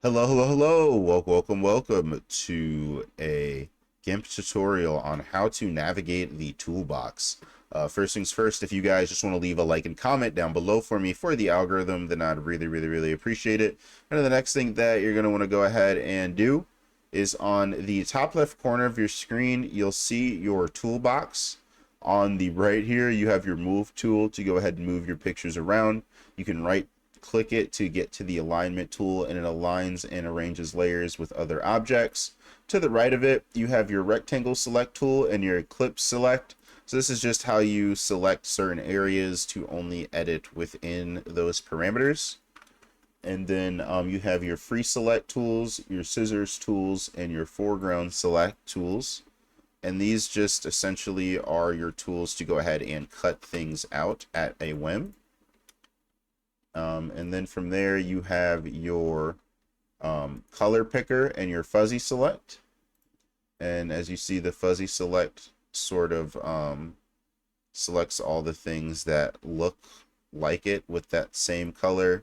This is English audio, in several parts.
Hello, hello, hello. Welcome to a GIMP tutorial on how to navigate the toolbox. First things first, if you guys just want to leave a like and comment down below for me for the algorithm, then I'd really appreciate it. And the next thing that you're going to want to go ahead and do is on the top left corner of your screen, you'll see your toolbox. On the right here, you have your move tool to go ahead and move your pictures around. You can click it to get to the alignment tool, and it aligns and arranges layers with other objects. To the right of it, you have your rectangle select tool and your ellipse select. So this is just how you select certain areas to only edit within those parameters. And then you have your free select tools, your scissors tools, and your foreground select tools. And these just essentially are your tools to go ahead and cut things out at a whim. And then from there you have your color picker and your fuzzy select. And as you see, the fuzzy select sort of selects all the things that look like it with that same color,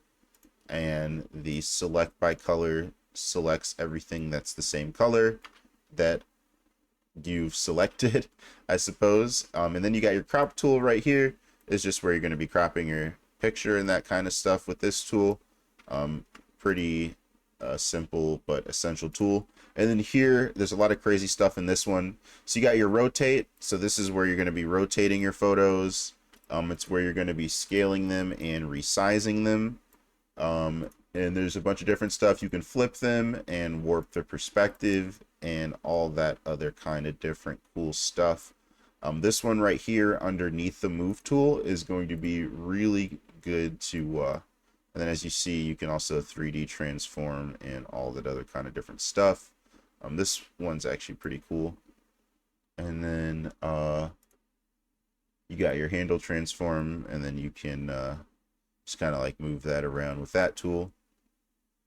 and the select by color selects everything that's the same color that you've selected, I suppose. And then you got your crop tool right here, is just where you're going to be cropping your picture and that kind of stuff with this tool. Pretty simple but essential tool. And then here, there's a lot of crazy stuff in this one. So you got your rotate. So this is where you're going to be rotating your photos. It's where you're going to be scaling them and resizing them. And there's a bunch of different stuff. You can flip them and warp the perspective and all that other kind of different cool stuff. This one right here underneath the move tool is going to be really good to, and then as you see, you can also 3D transform and all that other kind of different stuff. This one's actually pretty cool. And then you got your handle transform, and then you can just kind of like move that around with that tool.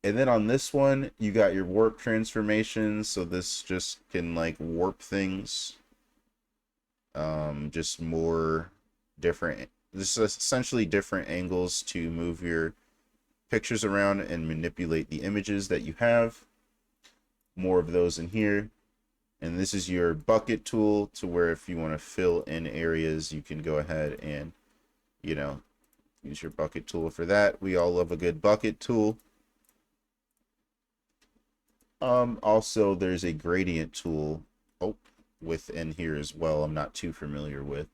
And then on this one, you got your warp transformations. So this just can like warp things. Just more different, just essentially different angles to move your pictures around and manipulate the images that you have. More of those in here. And this is your bucket tool, to where if you want to fill in areas, you can go ahead and, you know, use your bucket tool for that. We all love a good bucket tool. Also, there's a gradient tool within here as well. I'm not too familiar with.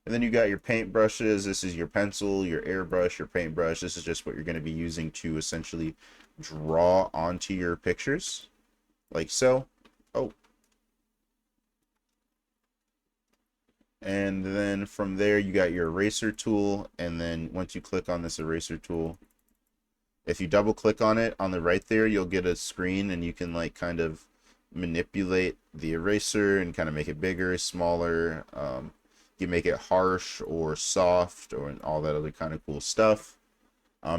And then you got your paint brushes. This is your pencil, your airbrush, your paintbrush. This is just what you're going to be using to essentially draw onto your pictures, like so. And then from there, you got your eraser tool. And then once you click on this eraser tool, if you double click on it on the right there, you'll get a screen, and you can like kind of manipulate the eraser and kind of make it bigger, smaller. You make it harsh or soft or all that other kind of cool stuff.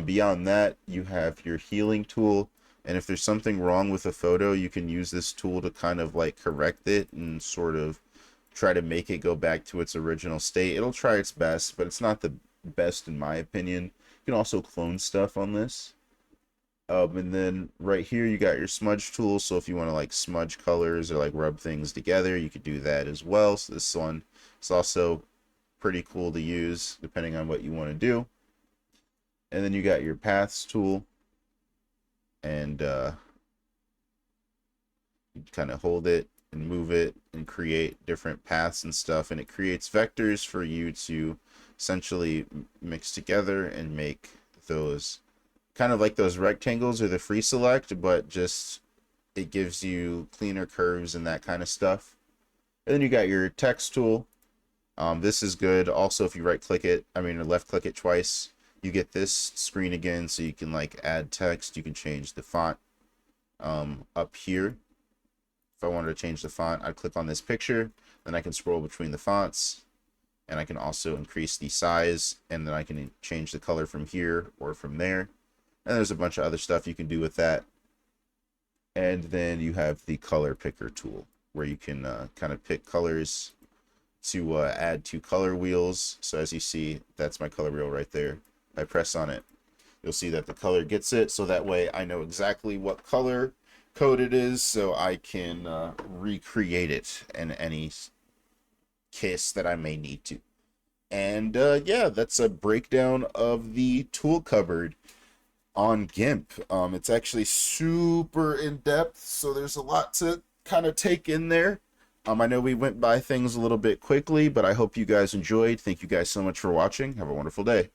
Beyond that, you have your healing tool. And if there's something wrong with a photo, you can use this tool to kind of like correct it and sort of try to make it go back to its original state. It'll try its best, but it's not the best in my opinion. You can also clone stuff on this. And then right here you got your smudge tool. So if you want to like smudge colors or like rub things together, you could do that as well. So this one is also pretty cool to use depending on what you want to do. And then you got your paths tool, and you kind of hold it and move it and create different paths and stuff, and it creates vectors for you to essentially mix together and make those kind of like those rectangles or the free select, but just it gives you cleaner curves and that kind of stuff. And then you got your text tool. This is good also if you right click it, or left click it twice, you get this screen again, so you can like add text. You can change the font up here. If I wanted to change the font, I'd click on this picture, then I can scroll between the fonts, and I can also increase the size, and then I can change the color from here or from there. And there's a bunch of other stuff you can do with that. And then you have the color picker tool, where you can kind of pick colors to add to color wheels. So as you see, that's my color wheel right there. I press on it, you'll see that the color gets it. So that way I know exactly what color code it is, so I can recreate it in any case that I may need to. And yeah, that's a breakdown of the tool cupboard on GIMP. It's actually super in depth, so there's a lot to kind of take in there. I know we went by things a little bit quickly, but I hope you guys enjoyed. Thank you guys so much for watching. Have a wonderful day.